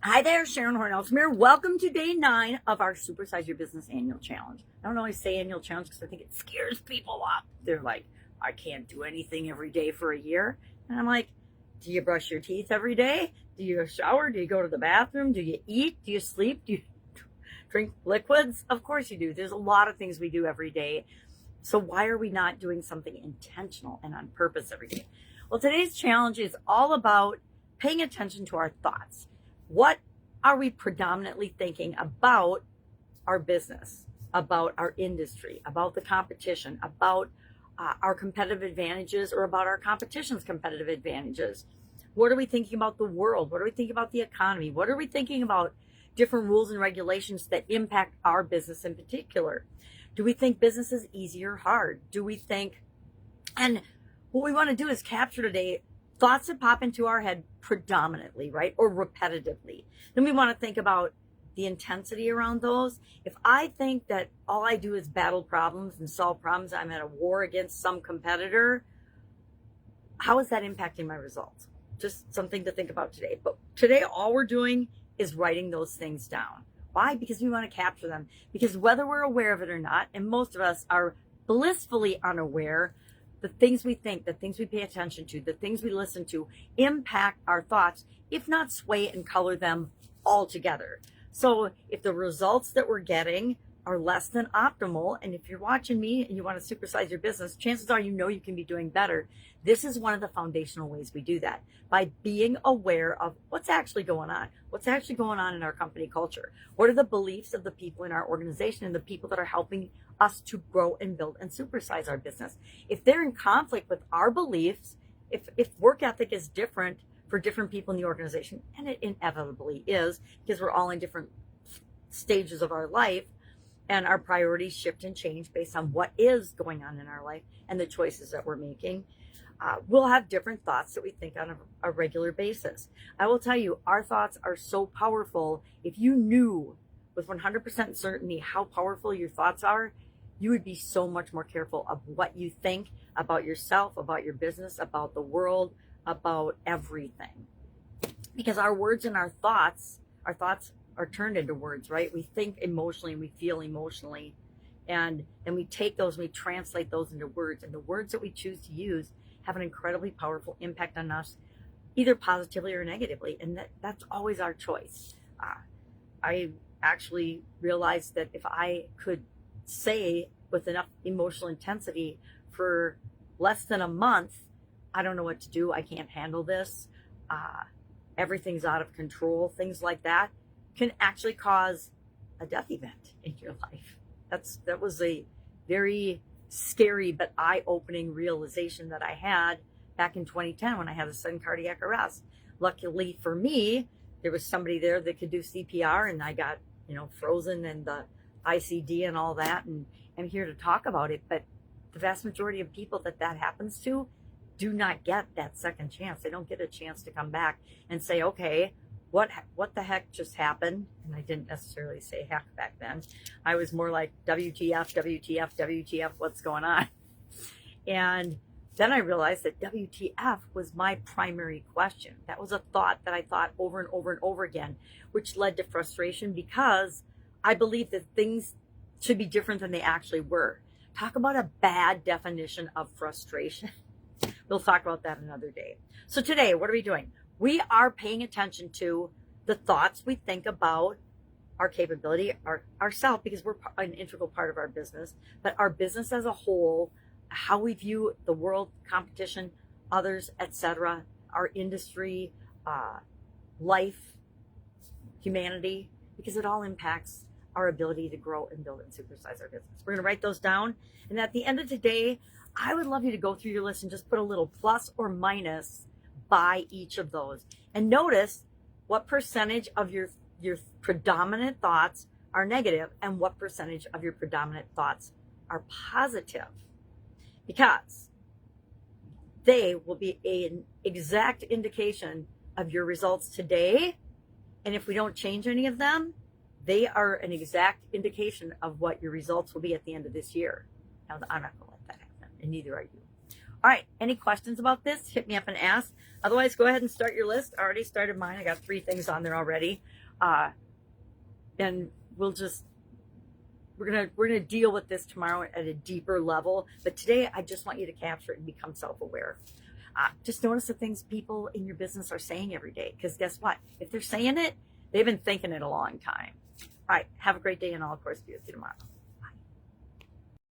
Hi there, Sharon Horne-Ellstrom here. Welcome to day 9 of our Supersize Your Business Annual Challenge. I don't always say annual challenge because I think it scares people off. They're like, I can't do anything every day for a year. And I'm like, do you brush your teeth every day? Do you shower? Do you go to the bathroom? Do you eat? Do you sleep? Do you drink liquids? Of course you do. There's a lot of things we do every day. So why are we not doing something intentional and on purpose every day? Well, today's challenge is all about paying attention to our thoughts. What are we predominantly thinking about our business, about our industry, about the competition, about our competitive advantages, or about our competition's competitive advantages? What are we thinking about the world? What are we thinking about the economy? What are we thinking about different rules and regulations that impact our business in particular? Do we think business is easy or hard? Do we think, and what we want to do is capture today thoughts that pop into our head predominantly, right? Or repetitively. Then we want to think about the intensity around those. If I think that all I do is battle problems and solve problems, I'm at a war against some competitor, how is that impacting my results? Just something to think about today. But today, all we're doing is writing those things down. Why? Because we want to capture them. Because whether we're aware of it or not, and most of us are blissfully unaware, the things we think, the things we pay attention to, the things we listen to impact our thoughts, if not sway and color them altogether. So if the results that we're getting are less than optimal, and if you're watching me and you want to supersize your business, chances are you know you can be doing better. This is one of the foundational ways we do that, by being aware of what's actually going on. What's actually going on in our company culture? What are the beliefs of the people in our organization and the people that are helping us to grow and build and supersize our business? If they're in conflict with our beliefs, if work ethic is different for different people in the organization, and it inevitably is because we're all in different stages of our life, and our priorities shift and change based on what is going on in our life and the choices that we're making, we'll have different thoughts that we think on a regular basis. I will tell you, our thoughts are so powerful. If you knew with 100% certainty how powerful your thoughts are, you would be so much more careful of what you think about yourself, about your business, about the world, about everything. Because our words and our thoughts are turned into words, right? We think emotionally and we feel emotionally. And then we take those and we translate those into words. And the words that we choose to use have an incredibly powerful impact on us, either positively or negatively. And that's always our choice. I actually realized that if I could say with enough emotional intensity for less than a month, I don't know what to do, I can't handle this, everything's out of control, things like that, can actually cause a death event in your life. That was a very scary but eye-opening realization that I had back in 2010 when I had a sudden cardiac arrest. Luckily for me, there was somebody there that could do CPR, and I got, frozen and the ICD and all that, and I'm here to talk about it. But the vast majority of people that happens to do not get that second chance. They don't get a chance to come back and say, okay, what the heck just happened? And I didn't necessarily say heck back then. I was more like WTF, WTF, WTF, what's going on? And then I realized that WTF was my primary question. That was a thought that I thought over and over and over again, which led to frustration because I believed that things should be different than they actually were. Talk about a bad definition of frustration. We'll talk about that another day. So today, what are we doing? We are paying attention to the thoughts we think about our capability, ourselves, because we're an integral part of our business, but our business as a whole, how we view the world, competition, others, etc., our industry, life, humanity, because it all impacts our ability to grow and build and supersize our business. We're going to write those down. And at the end of today, I would love you to go through your list and just put a little plus or minus by each of those. And notice what percentage of your predominant thoughts are negative and what percentage of your predominant thoughts are positive. Because they will be an exact indication of your results today. And if we don't change any of them, they are an exact indication of what your results will be at the end of this year. Now, I'm not going to let that happen, and neither are you. All right, any questions about this? Hit me up and ask. Otherwise, go ahead and start your list. I already started mine. I got 3 things on there already. And we're gonna deal with this tomorrow at a deeper level. But today, I just want you to capture it and become self-aware. Just notice the things people in your business are saying every day. Because guess what? If they're saying it, they've been thinking it a long time. All right. Have a great day, and I'll, of course, be with you tomorrow.